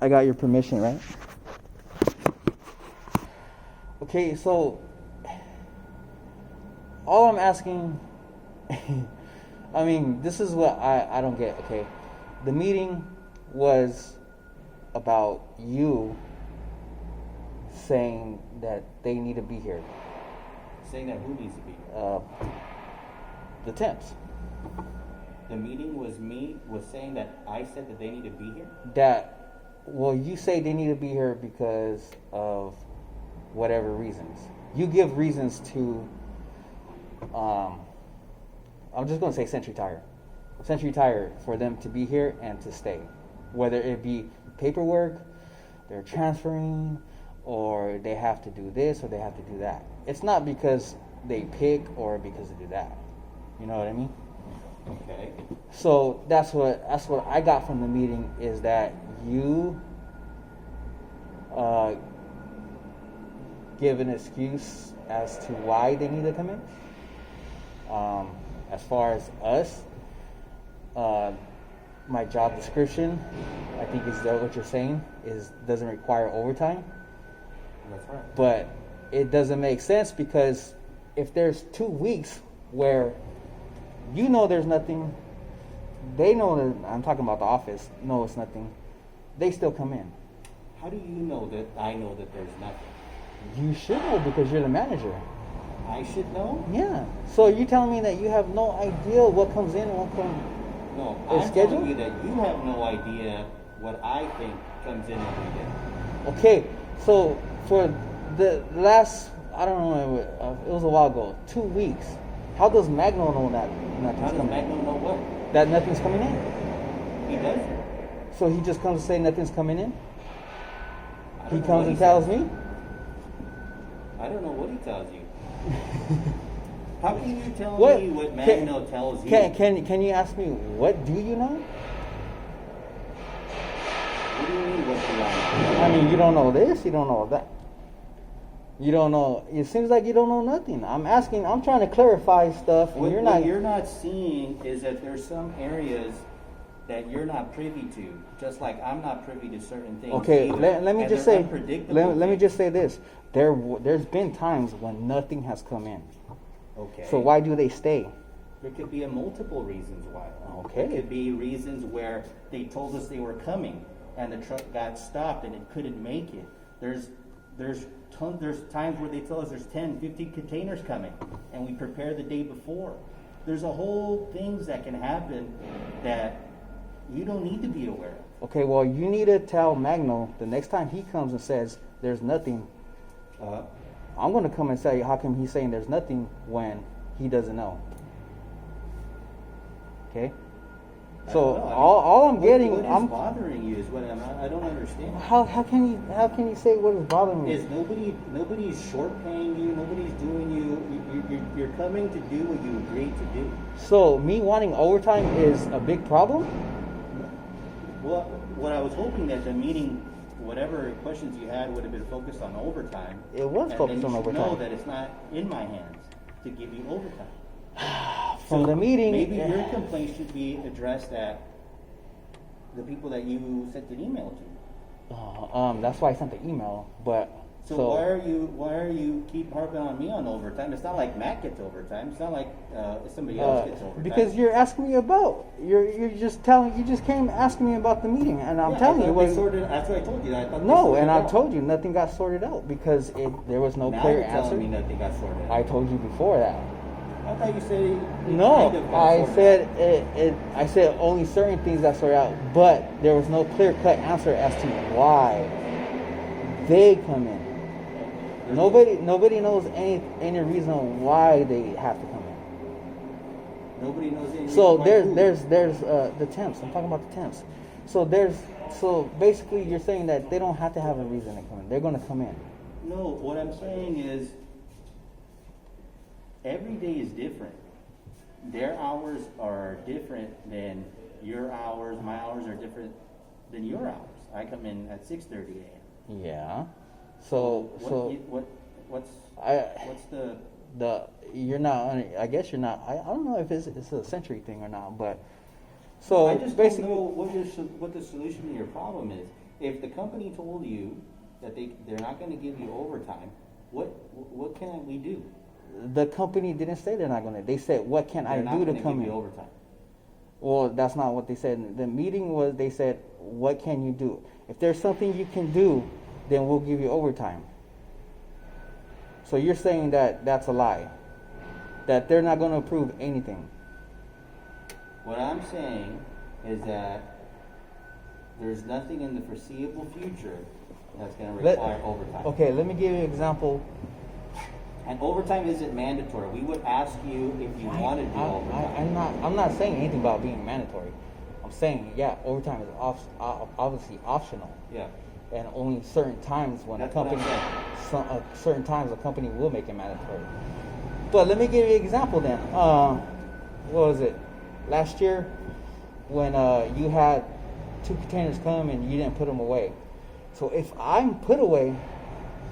I got your permission, right? Okay, so all I'm asking, I mean, this is what I don't get, okay? The meeting was about you saying that they need to be here. Saying that who needs to be here? The temps. The meeting was saying that I said that they need to be here? Well, you say they need to be here because of whatever reasons. You give reasons to, I'm just going to say Century Tire. Century Tire for them to be here and to stay. Whether it be paperwork, they're transferring, or they have to do this or they have to do that. It's not because they pick or because they do that. You know what I mean? Okay. So that's what I got from the meeting, is that you give an excuse as to why they need to come in. As far as us, my job description, I think is that what you're saying, is doesn't require overtime. That's right. But it doesn't make sense, because if there's 2 weeks where you know there's nothing, they know that, I'm talking about the office, no, it's nothing, they still come in. How do you know that I know that there's nothing? You should know, because you're the manager. I should know? Yeah. So you're telling me that you have no idea what comes in and what comes? No, Is I'm scheduled? telling you that you have no idea what I think comes in every day. Okay. So for the last, I don't know, it was a while ago, 2 weeks. How does Magno know that How nothing's does coming? Magno know what? That nothing's coming in. He does? So he just comes to say nothing's coming in. I don't He know comes what and tells says. me. I don't know what he tells you. How can you tell What? me what Magno tells you? Can you ask me, what do you know? What do you mean, what do I know? I mean, you don't know this, you don't know that. You don't know. It seems like you don't know nothing. I'm asking. I'm trying to clarify stuff, and What you're not. you're not seeing is that there's some areas that you're not privy to, just like I'm not privy to certain things. Okay, either. let me And just they're say. unpredictable Let me things. just say this. There's been times when nothing has come in. Okay. So why do they stay? There could be a multiple reasons why. Okay. There could be reasons where they told us they were coming, and the truck got stopped and it couldn't make it. There's times where they tell us there's 10, 15 containers coming, and we prepare the day before. There's a whole things that can happen that you don't need to be aware of. Okay, well, you need to tell Magno the next time he comes and says there's nothing. I'm going to come and say, how come he's saying there's nothing when he doesn't know? Okay. I So don't know. I mean, all I'm getting, what is I'm. bothering you is what I don't understand. How can you say what is bothering me? Is nobody's short paying you, nobody's doing you're coming to do what you agreed to do. So me wanting overtime is a big problem? Well, what I was hoping that the meeting, whatever questions you had, would have been focused on overtime. It was focused on And then you should know overtime. that it's not in my hands to give you overtime. From So the meeting, maybe your complaint should be addressed at the people that you sent an email to. that's why I sent the email. But So why are you keep harping on me on overtime? It's not like Matt gets overtime. It's not like somebody else gets overtime. because you're asking me about you just came asking me about the meeting, and I'm Yeah, telling I you thought they what. sorted. That's what I told you. I thought they No, sorted and it I've out. told you nothing got sorted out because there was no Now clear you're telling me answer. nothing got sorted out. I told you before that. I thought you said it No, kind of got I sorted said out. I said only certain things got sorted out, but there was no clear cut answer as to why they come in. Nobody knows any reason why they have to come in. Nobody knows anything. So why there's who. there's the temps. I'm talking about the temps. So basically you're saying that they don't have to have a reason to come in. They're going to come in. No, what I'm saying is every day is different. Their hours are different than your hours. My hours are different than your hours. I come in at 6:30 a.m. Yeah. So What's you're not. I guess you're not. I don't know if it's a century thing or not, but so I just basically, don't know what the solution to your problem is. If the company told you that they're not gonna give you overtime, what can we do? The company didn't say they're not gonna. They said, what can I They're not do to gonna come give you in? overtime. Well, that's not what they said. The meeting was, they said, what can you do? If there's something you can do, then we'll give you overtime. So you're saying that that's a lie? That they're not going to approve anything? What I'm saying is that there's nothing in the foreseeable future that's gonna require overtime. Okay, let me give you an example. And overtime isn't mandatory. We would ask you if you want to do overtime. I'm not saying anything about being mandatory. I'm saying, yeah, overtime is obviously optional. Yeah. And only certain times when That's a company, what I'm certain times a company will make it mandatory. But let me give you an example then. What was it? Last year, when you had 2 containers come and you didn't put them away. So if I'm put away,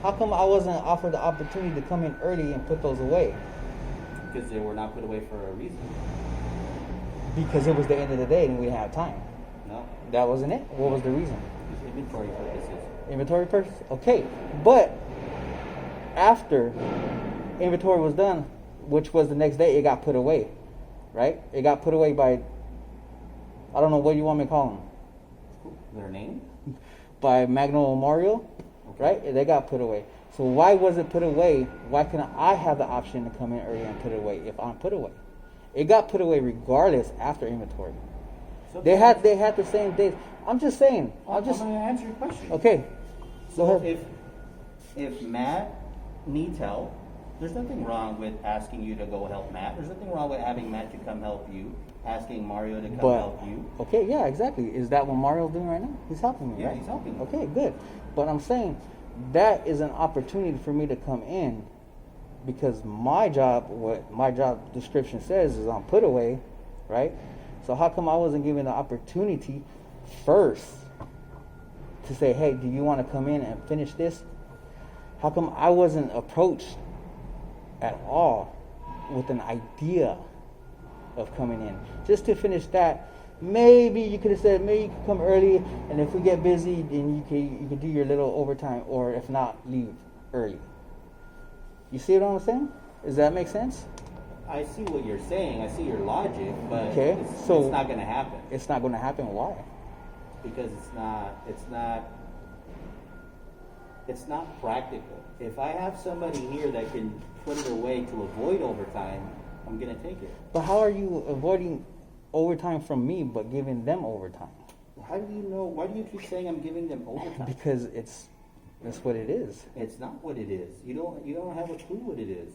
how come I wasn't offered the opportunity to come in early and put those away? Because they were not put away for a reason. Because it was the end of the day and we didn't have time. No. That wasn't it? What was the reason? It's inventory purposes. Inventory purchase? Okay. But after inventory was done, which was the next day, it got put away. Right? It got put away by, I don't know what you want me to call them. Their name? By Magno Memorial. Okay. Right? They got put away. So why was it put away? Why couldn't I have the option to come in early and put it away if I'm put away? It got put away regardless after inventory. So They had the same dates. I'm just saying. I'm going to answer your question. Okay. So Go ahead. if Matt needs help, there's nothing wrong with asking you to go help Matt. There's nothing wrong with having Matt to come help you, asking Mario to come help you. Okay, yeah, exactly. Is that what Mario's doing right now? He's helping me, Yeah, right? he's helping you. Okay, good. But I'm saying that is an opportunity for me to come in because my job, what my job description says is I'm put away, right? So how come I wasn't given the opportunity first to say, hey, do you want to come in and finish this? How come I wasn't approached at all with an idea of coming in just to finish that? Maybe you could have said, maybe you could come early, and if we get busy, then you can do your little overtime, or if not, leave early. You see what I'm saying? Does that make sense? I see what you're saying. I see your logic, but Okay, it's so- not going to happen It's not going to happen. Why? because it's not practical. If I have somebody here that can put it away to avoid overtime, I'm going to take it. But how are you avoiding overtime from me, but giving them overtime? How do you know? Why do you keep saying I'm giving them overtime? Because that's what it is. It's not what it is. You don't have a clue what it is.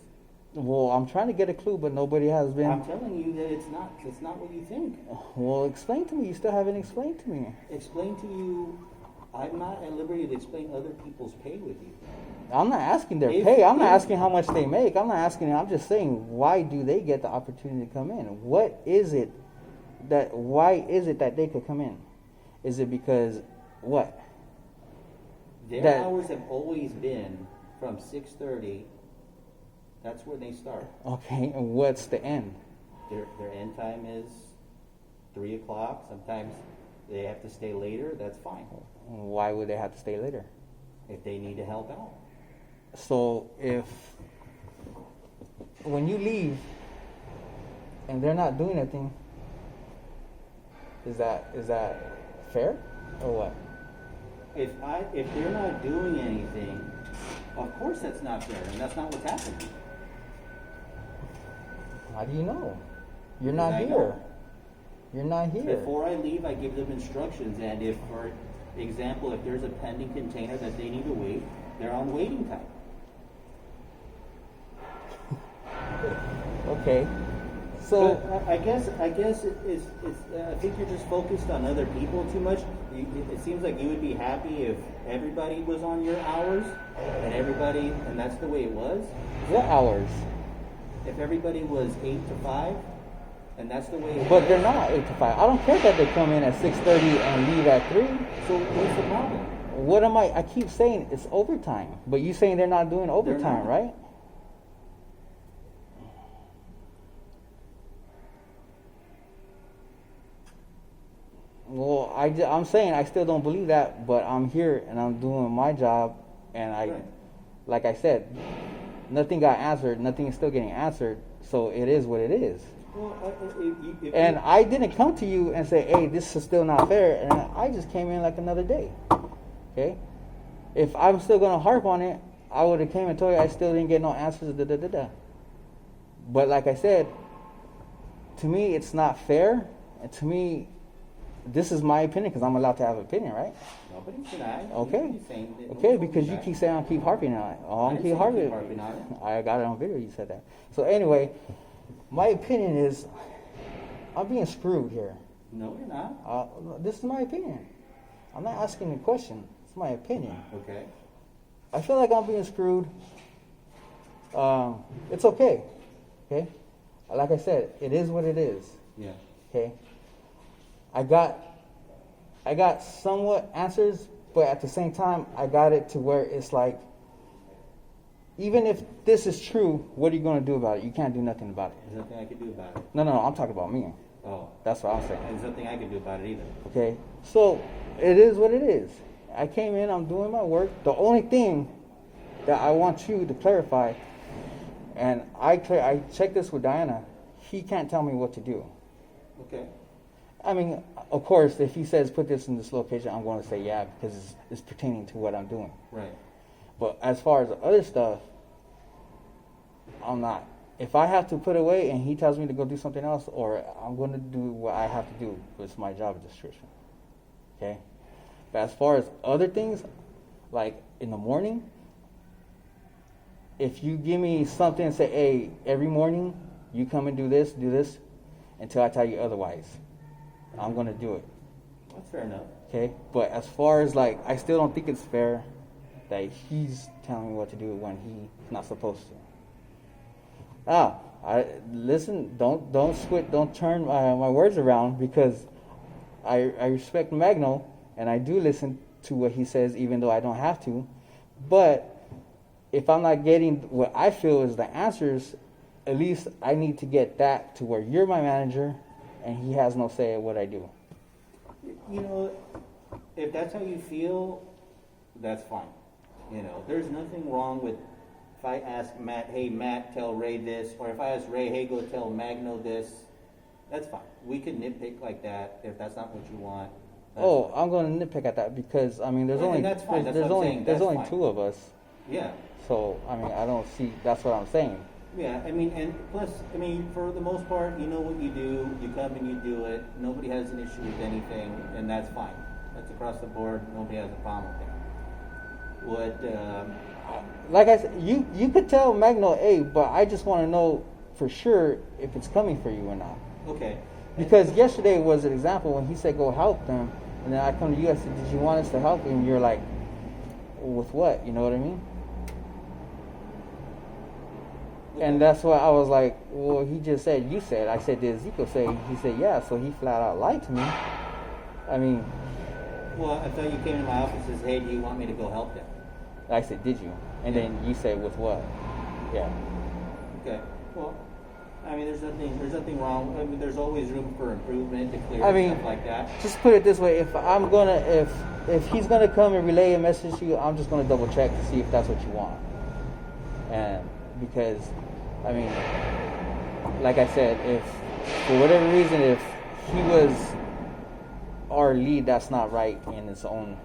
Well, I'm trying to get a clue, but nobody has been. I'm telling you that it's not. It's not what you think. Well, explain to me. You still haven't explained to me. Explain to you. I'm not at liberty to explain other people's pay with you. I'm not asking their If- pay. I'm not if- asking how much they make. I'm not asking. I'm just saying, why do they get the opportunity to come in? What is it that? Why is it that they could come in? Is it because what? Their That- hours have always been from 6:30. That's where they start. Okay, and what's the end? Their end time is 3 o'clock. Sometimes they have to stay later. That's fine Why would they have to stay later? if they need to help out. So if when you leave and they're not doing anything, is that fair or what? If they're not doing anything, of course that's not fair, and that's not what's happening. How do you know? You're Because not I here. know. You're not here. Before I leave, I give them instructions, and if, for example, if there's a pending container that they need to wait, they're on waiting time. Okay. So But I guess it's I think you're just focused on other people too much. It seems like you would be happy if everybody was on your hours, and that's the way it was. what hours? If everybody was 8 to 5, and that's the way it But was. they're not 8 to 5. I don't care that they come in at 6:30 and leave at 3. So what's the problem? What am I keep saying it's overtime. But you saying they're not doing overtime, not. right? Well, I'm saying I still don't believe that, but I'm here and I'm doing my job, and Right. like I said, nothing got answered. Nothing is still getting answered. So it is what it is. Well, if And you, I didn't come to you and say, "Hey, this is still not fair," and I just came in like another day. Okay, if I'm still gonna harp on it, I would have came and told you I still didn't get no answers. Da da da da. But like I said, to me, it's not fair, and to me, this is my opinion because I'm allowed to have an opinion, right? nobody's denying. Okay. Nobody's saying that- Okay, nobody's because you denying. keep saying I keep harping on it. Oh, I I'm didn't keep say harping. keep harping on it. I got it on video. You said that. So anyway, my opinion is I'm being screwed here. No, you're not. This is my opinion. I'm not asking a question. It's my opinion. Okay. I feel like I'm being screwed. It's okay. Okay. Like I said, it is what it is. Yeah. Okay. I got somewhat answers, but at the same time, I got it to where it's like, even if this is true, what are you going to do about it? You can't do nothing about it. There's nothing I could do about it. No, I'm talking about me. Oh. That's what I'm saying. There's nothing I can do about it either. Okay. So it is what it is. I came in, I'm doing my work. The only thing that I want you to clarify, and I checked this with Diana, he can't tell me what to do. Okay. I mean, of course, if he says put this in this location, I'm going to say yeah because it's pertaining to what I'm doing. Right. But as far as the other stuff, I'm not. If I have to put away and he tells me to go do something else, or I'm going to do what I have to do, it's my job description. Okay? But as far as other things, like in the morning, if you give me something and say, hey, every morning you come and do this, until I tell you otherwise, I'm going to do it. That's fair enough. Okay? But as far as like, I still don't think it's fair that he's telling me what to do when he's not supposed to. Listen, don't turn my words around, because I respect Magno and I do listen to what he says even though I don't have to. But if I'm not getting what I feel is the answers, at least I need to get that to where you're my manager and he has no say in what I do. You know, if that's how you feel, that's fine. You know, there's nothing wrong with if I ask Matt, hey, Matt, tell Ray this, or if I ask Ray, hey, go tell Magno this, that's fine. We can nitpick like that if that's not what you want. That's Oh, I'm going to nitpick at that because I mean, there's Well, only and that's fine. That's there's what I'm only saying. there's That's only fine. two of us, Yeah. so I mean, I don't see. That's what I'm saying. Yeah, I mean, and plus, I mean, for the most part, you know what you do, you come and you do it, nobody has an issue with anything, and that's fine. That's across the board, nobody has a problem with that. Like I said, you could tell Magno, hey, but I just want to know for sure if it's coming for you or not. Okay. Because yesterday was an example when he said go help them, and then I come to you, I said, did you want us to help you? And you're like, with what? You know what I mean? And that's why I was like, well, he just said, you said. I said, did Ezekiel say? He said, yeah. So he flat out lied to me. I mean, Well, I thought you came to my office and said, hey, do you want me to go help them? I said, did you? And then you said, with what? Yeah. Okay. Well, I mean, there's nothing wrong. I mean, there's always room for improvement to clear I mean, stuff like that. Just put it this way: if he's gonna come and relay a message to you, I'm just gonna double check to see if that's what you want. And because, I mean, like I said, if for whatever reason, if he was our lead, that's not right in its own.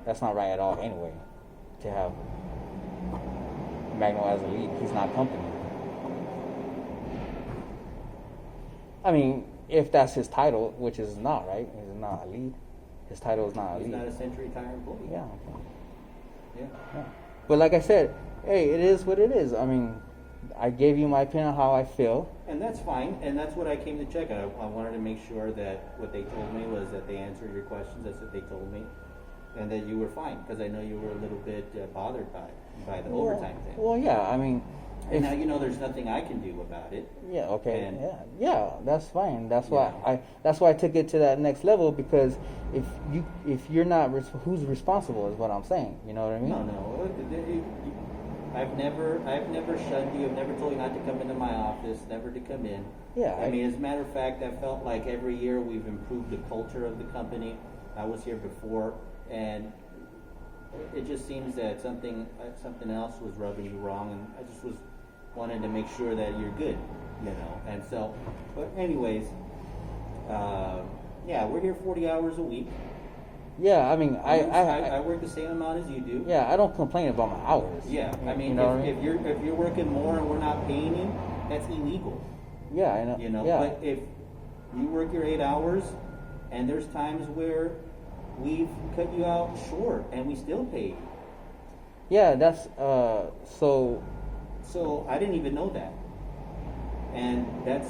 That's not right at all. Anyway, to have Magno as a lead, he's not company. I mean, if that's his title, which is not, right? He's not a lead. His title is not a He's lead. not a Century Tire employee. Yeah. Yeah. Yeah. But like I said, hey, it is what it is. I mean, I gave you my opinion on how I feel. And that's fine, and that's what I came to check. I wanted to make sure that what they told me was that they answered your questions. That's what they told me, and that you were fine, because I know you were a little bit bothered by the overtime thing. Well, yeah. I mean, And now you know there's nothing I can do about it. yeah, okay, And- yeah, that's fine. That's Yeah. why I took it to that next level, because if you're not who's responsible is what I'm saying. You know what I mean? No. I've never shunned you. I've never told you not to come into my office, never to come in. Yeah, I mean, as a matter of fact, I felt like every year we've improved the culture of the company. I was here before, and it just seems that something else was rubbing you wrong, and I just was wanted to make sure that you're good, you know. And so, but anyways, yeah, we're here 40 hours a week. Yeah, I mean, I work the same amount as you do. yeah, I don't complain about my hours. Yeah, I mean, You know what I if you're working more and we're not paying you, that's illegal. Yeah, I know. You know, yeah. but if you work your 8 hours, and there's times where we've cut you out short and we still pay you. Yeah, that's so. So I didn't even know that, and that's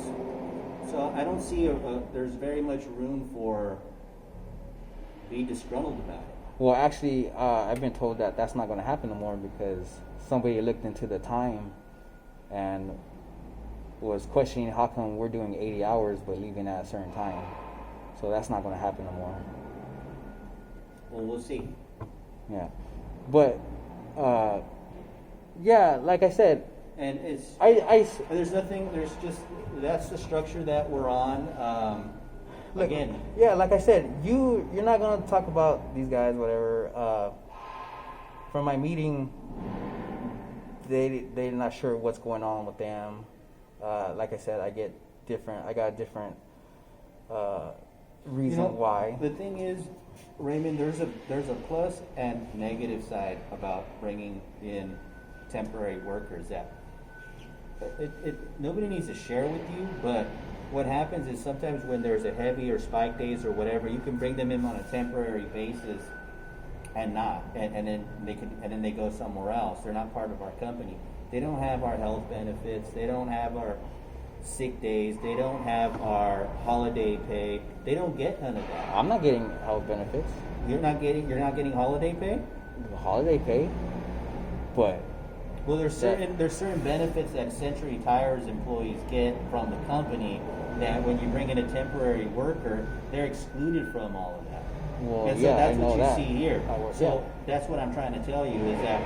so I don't see there's very much room for be disgruntled about it. Well, actually, I've been told that that's not going to happen no more because somebody looked into the time and was questioning how come we're doing 80 hours but leaving at a certain time. So that's not going to happen no more. Well, we'll see. Yeah, but yeah, like I said, And it's I there's nothing. There's just that's the structure that we're on. look, Again, yeah, like I said, you're not going to talk about these guys, whatever. From my meeting, they're not sure what's going on with them. Like I said, I got a different reason why. The thing is, Raymond, there's a plus and negative side about bringing in temporary workers. That nobody needs to share with you, but what happens is sometimes when there's a heavy or spike days or whatever, you can bring them in on a temporary basis and not, and then they go somewhere else. They're not part of our company. They don't have our health benefits. They don't have our sick days. They don't have our holiday pay. They don't get none of that. I'm not getting health benefits, You're not getting holiday pay? holiday pay, but Well, there's certain benefits that Century Tires employees get from the company that when you bring in a temporary worker, they're excluded from all of that. well, And so yeah, that's I know what you that. see here. So yeah. that's what I'm trying to tell you is that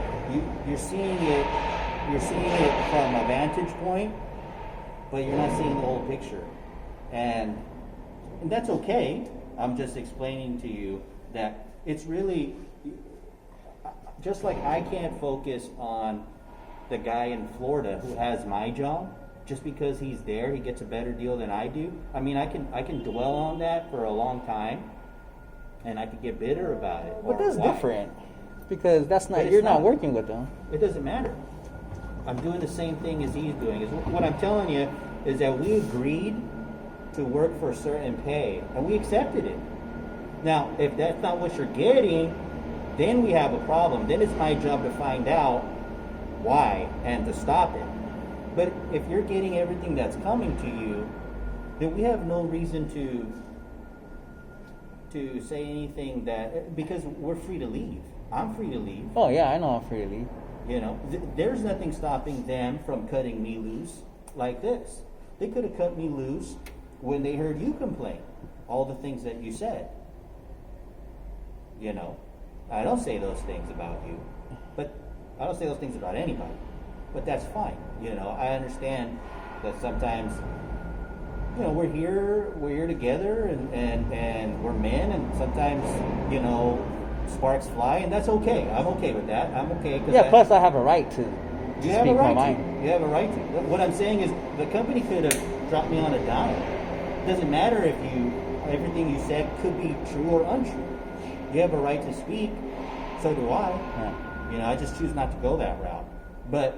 you're seeing it from a vantage point, but you're not seeing the whole picture. And that's okay. I'm just explaining to you that it's really just like I can't focus on the guy in Florida who has my job. Just because he's there, he gets a better deal than I do. I mean, I can dwell on that for a long time, and I could get bitter about it. But or that's why. different because that's But not it's you're not not. working with them. It doesn't matter. I'm doing the same thing as he's doing. What I'm telling you is that we agreed to work for a certain pay, and we accepted it. Now, if that's not what you're getting, then we have a problem. Then it's my job to find out why and to stop it. But if you're getting everything that's coming to you, then we have no reason to say anything because we're free to leave. I'm free to leave. Oh yeah, I know I'm free to leave. You know, there's nothing stopping them from cutting me loose like this. They could have cut me loose when they heard you complain, all the things that you said. You know, I don't say those things about you, but I don't say those things about anybody. But that's fine. You know, I understand that sometimes, you know, we're here together, and we're men, and sometimes, you know, sparks fly, and that's okay. I'm okay with that. I'm okay. Yeah. Plus, I have a right to You have a speak my right mind. to. You have a right to. What I'm saying is, the company could have dropped me on a dime. It doesn't matter if everything you said could be true or untrue. You have a right to speak. So do I. Yeah. You know, I just choose not to go that route. But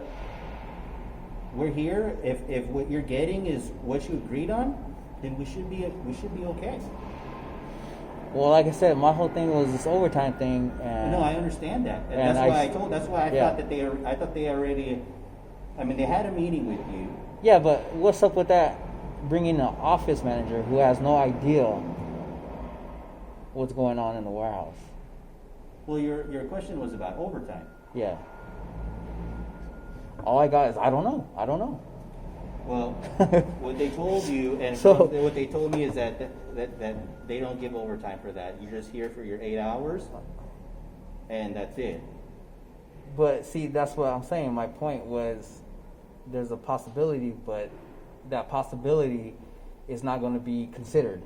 we're here. If what you're getting is what you agreed on, then we should be okay. Well, like I said, my whole thing was this overtime thing, and No, I understand that. And And that's why I yeah. thought they already. I mean, they had a meeting with you. yeah. But what's up with that? Bringing an office manager who has no idea what's going on in the warehouse. Well, your question was about overtime. Yeah. All I got is I don't know. Well, what they told you, and So- what they told me is that they don't give overtime for that. You're just here for your 8 hours, and that's it. But see, that's what I'm saying. My point was there's a possibility, but that possibility is not going to be considered.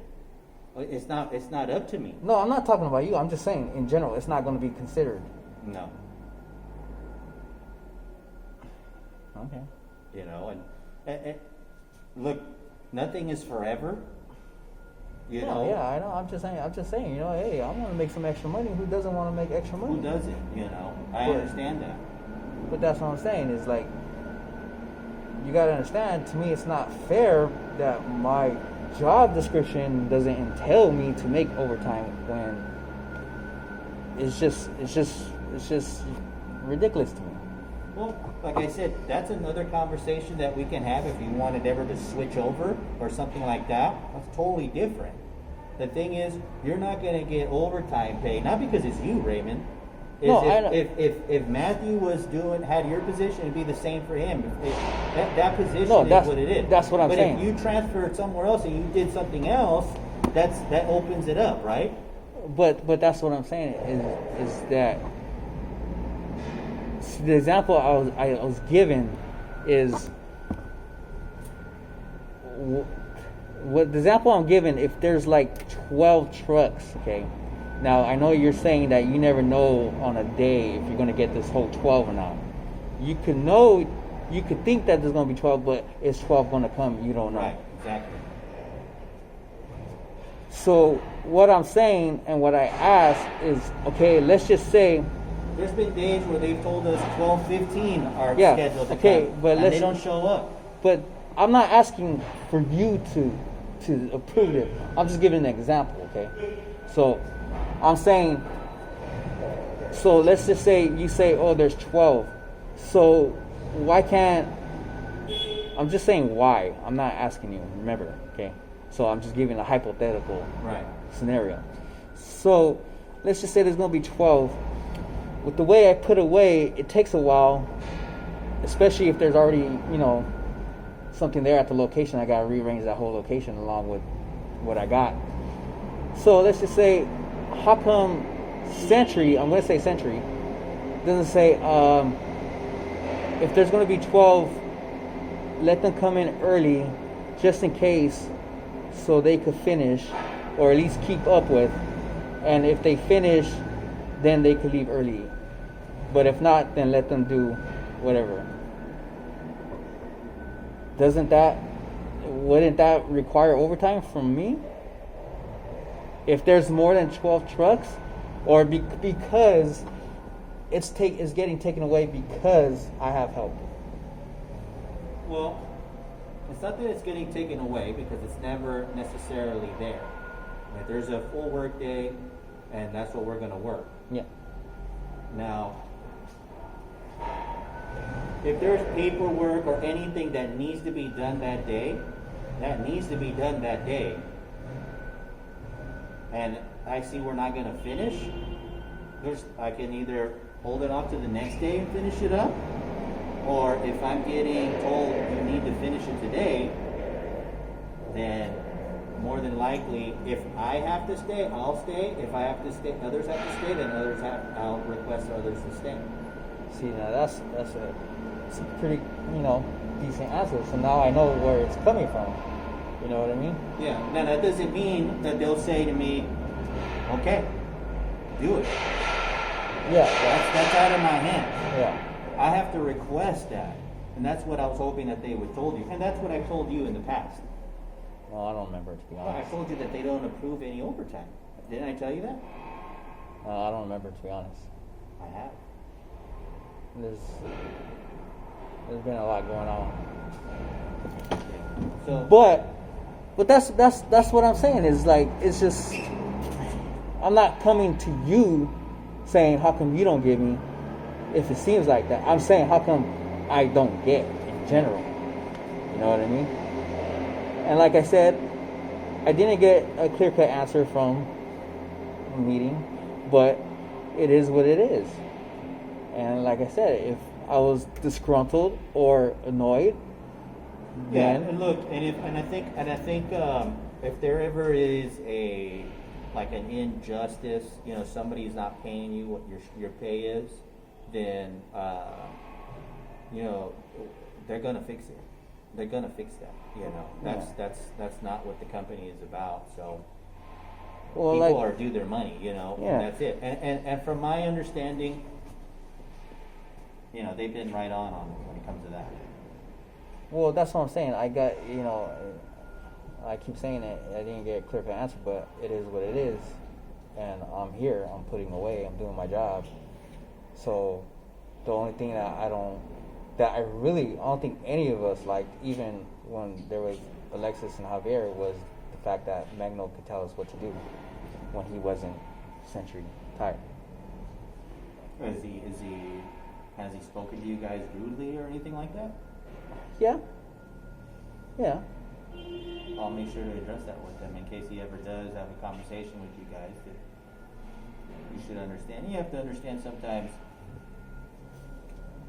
It's not up to me. No, I'm not talking about you. I'm just saying in general, it's not going to be considered. No. Okay. You know, and look, nothing is forever. You know. Yeah, I know. I'm just saying. You know, hey, I want to make some extra money. Who doesn't want to make extra money? Who doesn't? You know, I But- understand that. But that's what I'm saying is like, you gotta understand. To me, it's not fair that my job description doesn't entail me to make overtime when it's just ridiculous to me. Well, like I said, that's another conversation that we can have if you wanted ever to switch over or something like that. That's totally different. The thing is, you're not going to get overtime pay, not because it's you, Raymond. Is No, I know. if Matthew had your position, it'd be the same for him. That position No, is what it is. that's what I'm saying. But if you transferred somewhere else and you did something else, that opens it up, right? But that's what I'm saying is that the example I was given is what the example I'm given. If there's like 12 trucks, okay. Now I know you're saying that you never know on a day if you're going to get this whole 12 or not. You could think that there's going to be 12, but is 12 going to come? You don't know. Right, exactly. So what I'm saying and what I ask is, okay, let's just say, There's been days where they've told us 12:15 are Yeah, scheduled to okay, come, but and let's- they don't show up. but I'm not asking for you to approve it. I'm just giving an example, okay? So I'm saying, so let's just say you say, oh, there's 12. So why can't, I'm just saying why. I'm not asking you, remember, okay? So I'm just giving a hypothetical Right. scenario. So let's just say there's going to be 12. With the way I put away, it takes a while, especially if there's already, something there at the location. I got to rearrange that whole location along with what I got. So let's just say, how come Century, I'm going to say Century, doesn't say, if there's going to be 12, let them come in early just in case so they could finish or at least keep up with. And if they finish, then they could leave early. But if not, then let them do whatever. Wouldn't that require overtime from me? If there's more than 12 trucks, or because it's getting taken away because I have help. Well, it's not that it's getting taken away because it's never necessarily there. Like, there's a full work day, and that's what we're going to work. Yeah. Now, if there's paperwork or anything that needs to be done that day, that needs to be done that day. And I see we're not going to finish, I can either hold it off to the next day and finish it up, or if I'm getting told you need to finish it today, then more than likely, if I have to stay, I'll stay. If I have to stay, others have to stay, then I'll request others to stay. See, now that's a pretty decent answer. So now I know where it's coming from. You know what I mean? Yeah. Now that doesn't mean that they'll say to me, "Okay, do it." Yeah. That's out of my hands. Yeah. I have to request that, and that's what I was hoping that they would told you, and that's what I told you in the past. Well, I don't remember, to be Well, I honest. told you that they don't approve any overtime. Didn't I tell you that? I don't remember, to be honest. I have. There's been a lot going on. So, But that's what I'm saying is like, it's just, I'm not coming to you saying how come you don't give me if it seems like that. I'm saying how come I don't get in general. You know what I mean? And like I said, I didn't get a clear-cut answer from the meeting, but it is what it is. And like I said, if I was disgruntled or annoyed, yeah, then and look, and I think if there ever is an injustice, somebody's not paying you what your pay is, then they're gonna fix it. They're gonna fix that. That's not what the company is about. So Well, people like- are due their money, you know, Yeah. and that's it. And from my understanding, you know, they've been right on when it comes to that. Well, that's what I'm saying. I got, I keep saying it. I didn't get a clear cut answer, but it is what it is. And I'm here. I'm putting away. I'm doing my job. So the only thing that I don't think any of us liked, even when there was Alexis and Javier, was the fact that Magno could tell us what to do when he wasn't Century Tire. Has he spoken to you guys rudely or anything like that? Yeah. Yeah. I'll make sure to address that with him in case he ever does have a conversation with you guys. That you should understand. You have to understand sometimes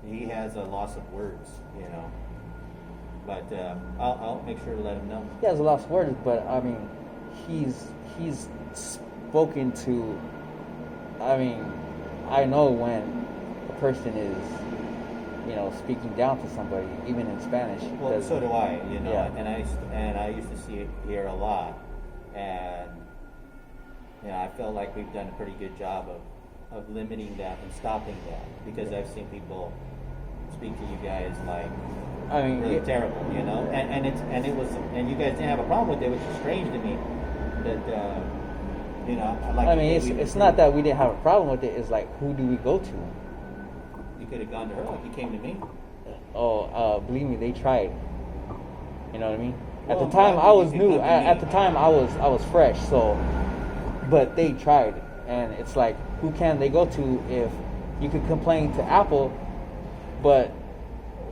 he has a loss of words, you know. But I'll make sure to let him know. He has a lot of words, but I mean, he's spoken to. I mean, I know when a person is, speaking down to somebody, even in Spanish. Well, does- so do I, you know, Yeah. and I used to see it here a lot, and I feel like we've done a pretty good job of limiting that and stopping that, because I've seen people speak to you guys like I mean, really it- terrible, you know, and you guys didn't have a problem with it, which is strange to me. That I'd like I to mean, think it's we've not improved. that we didn't have a problem with it. It's like, who do we go to? You could have gone to her like you came to me. Oh, believe me, they tried. You know what I mean? At Well, the time, I'm I glad was you could new. come to me. At the time, I was fresh. So, but they tried, and it's like, who can they go to if you could complain to Apple, but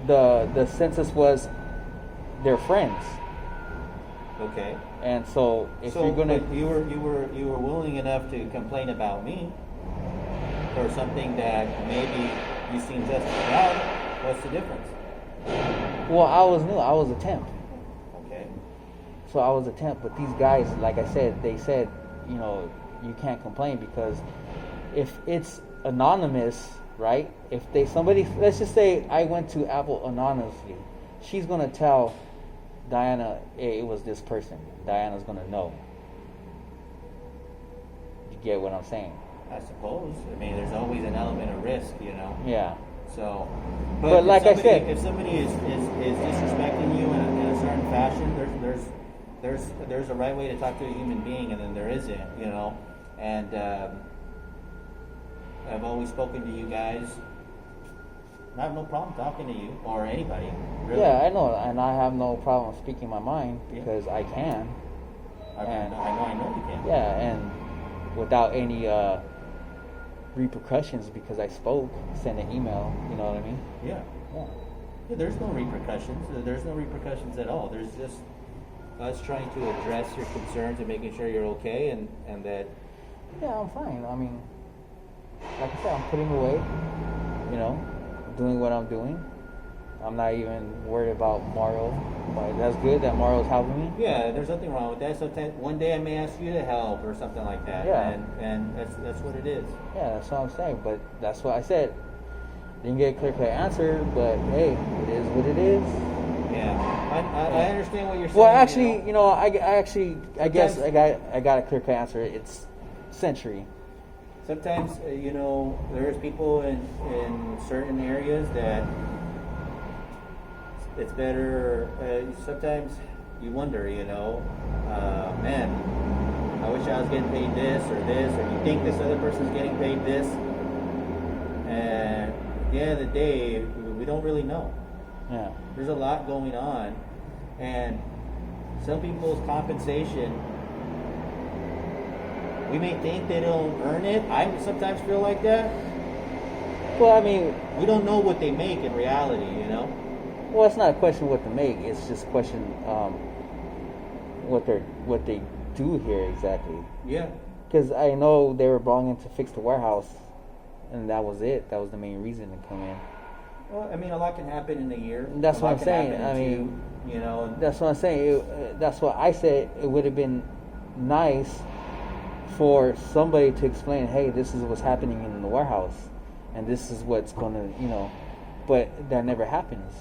the census was their friends, Okay. and so if So you're gonna, but you were willing enough to complain about me for something that maybe you seen just as bad. What's the difference? well, I was new. I was a temp. Okay. So I was a temp, but these guys, like I said, they said, you can't complain because if it's anonymous, right? If let's just say I went to Apple anonymously, she's gonna tell Diana, hey, it was this person. Diana's gonna know. You get what I'm saying? I suppose. I mean, there's always an element of risk, you know. Yeah. So, But if like I somebody- said- if somebody is disrespecting you in a certain fashion, there's a right way to talk to a human being, and then there isn't, you know. And I've always spoken to you guys. I have no problem talking to you or anybody. Really. Yeah, I know, and I have no problem speaking my mind Yeah. because I can. I and- know you can. Yeah, and without any repercussions because I spoke, sent an email, you know what I mean? Yeah. Yeah. Yeah, there's no repercussions. There's no repercussions at all. There's just us trying to address your concerns and making sure you're okay, and that. Yeah, I'm fine. I mean, like I said, I'm putting away, doing what I'm doing. I'm not even worried about Mario, but that's good that Mario's helping me. Yeah, there's nothing wrong with that. Sometimes one day I may ask you to help or something like that. Yeah. And that's what it is. Yeah, that's what I'm saying, but that's what I said. Didn't get a clear-cut answer, but hey, it is what it is. Yeah, I understand what you're saying. Well, actually, you know. I guess Sometimes- I got a clear-cut answer. It's Century. Sometimes, there's people in certain areas that it's better. Sometimes you wonder, man, I wish I was getting paid this, or you think this other person's getting paid this. And at the end of the day, we don't really know. Yeah. There's a lot going on, and some people's compensation, we may think they don't earn it. I sometimes feel like that. Well, I mean, We don't know what they make in reality, well, it's not a question what to make. It's just a question what they do here exactly. Yeah. Because I know they were brought in to fix the warehouse, and that was it. That was the main reason to come in. Well, I mean, a lot can happen in a year. That's A what lot I'm can saying. happen I in mean, two, That's what I'm saying. That's what I said. It would have been nice for somebody to explain, hey, this is what's happening in the warehouse, and this is what's going to, but that never happens.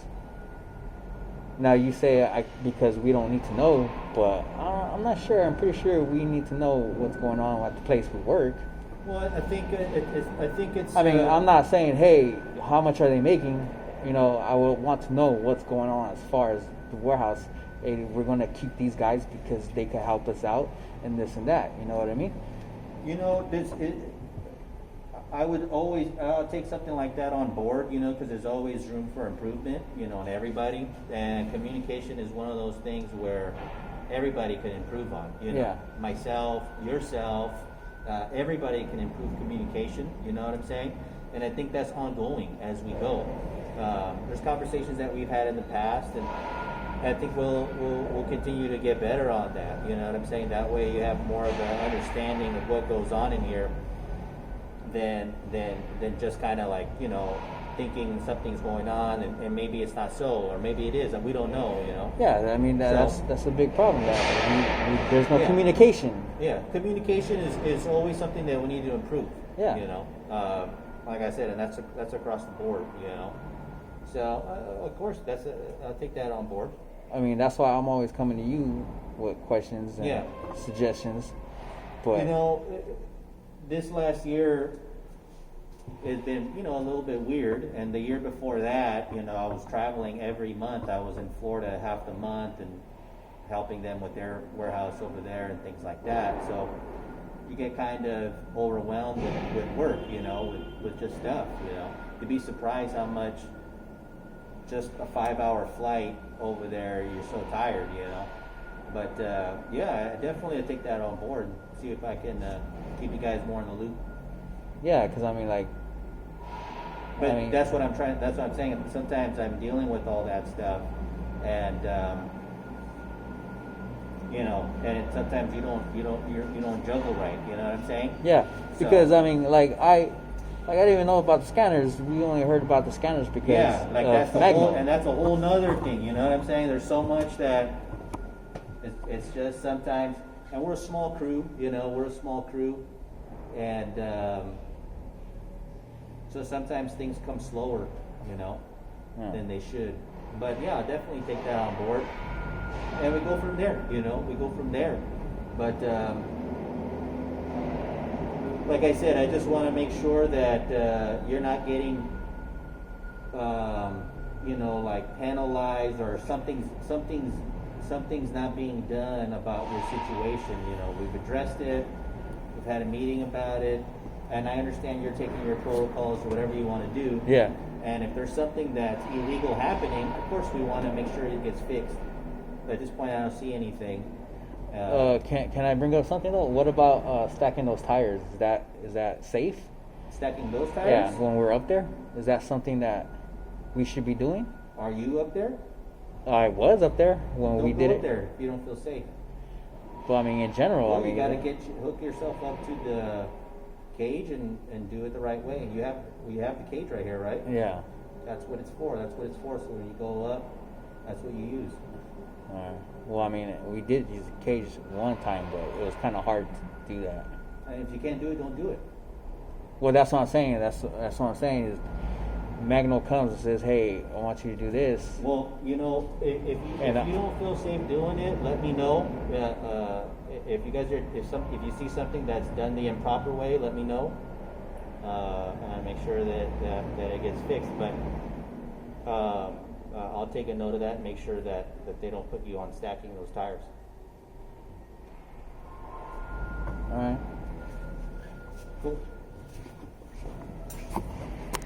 Now you say because we don't need to know, but I'm not sure. I'm pretty sure we need to know what's going on at the place we work. Well, I think it's. I mean, I'm not saying, hey, how much are they making? You know, I would want to know what's going on as far as the warehouse. Hey, we're going to keep these guys because they can help us out and this and that. You know what I mean? You know, I'll take something like that on board, you know, because there's always room for improvement, you know, in everybody. And communication is one of those things where everybody can improve on, you know. Yeah. Myself, yourself, everybody can improve communication, you know what I'm saying? And I think that's ongoing as we go. There's conversations that we've had in the past, and I think we'll continue to get better on that, you know what I'm saying? That way you have more of an understanding of what goes on in here than just kind of like, you know, thinking something's going on and maybe it's not so, or maybe it is, and we don't know, you know. Yeah, I mean that's a big problem. That there's no Yeah. communication. Yeah, communication is always something that we need to improve. Yeah. You know, like I said, and that's across the board. You know, so of course I'll take that on board. I mean that's why I'm always coming to you with questions and Yeah. suggestions. But You know, this last year has been, you know, a little bit weird. And the year before that, you know, I was traveling every month. I was in Florida half the month and helping them with their warehouse over there and things like that. So you get kind of overwhelmed with work, you know, with just stuff, you know. You'd be surprised how much just a 5-hour flight over there, you're so tired, you know. But yeah, I definitely take that on board and see if I can keep you guys more in the loop. yeah, because I mean like. But I mean, that's what I'm saying. Sometimes I'm dealing with all that stuff, and you know, and sometimes you don't juggle right. You know what I'm saying? Yeah, So- because I mean, I didn't even know about the scanners. We only heard about the scanners because Yeah, like of that's Magno. that's a whole nother thing. You know what I'm saying? There's so much that it's just sometimes, and we're a small crew. You know, we're a small crew, and so sometimes things come slower. You know, Yeah. than they should. But yeah, definitely take that on board, and we go from there. You know, we go from there. But like I said, I just want to make sure that you're not getting, you know, like penalized or something's not being done about your situation. You know, we've addressed it. We've had a meeting about it, and I understand you're taking your protocols or whatever you want to do. Yeah. And if there's something that's illegal happening, of course we want to make sure it gets fixed. But at this point, I don't see anything. Can I bring up something though? What about stacking those tires? Is that safe? Stacking those tires? Yeah, when we're up there, is that something that we should be doing? Are you up there? I was up there when Don't we go did up it. there if you don't feel safe. But I mean, in general, Well, I mean, you got to hook yourself up to the cage and do it the right way. We have the cage right here, right? yeah. That's what it's for. So when you go up, that's what you use. Well, I mean, we did use the cage one time, but it was kind of hard to do that. And if you can't do it, don't do it. Well, that's what I'm saying. That's what I'm saying is, Magno comes and says, "Hey, I want you to do this." Well, you know, if you don't feel safe doing it, let me know. If you guys if you see something that's done the improper way, let me know, and make sure that it gets fixed. But I'll take a note of that and make sure that they don't put you on stacking those tires. All right. Cool.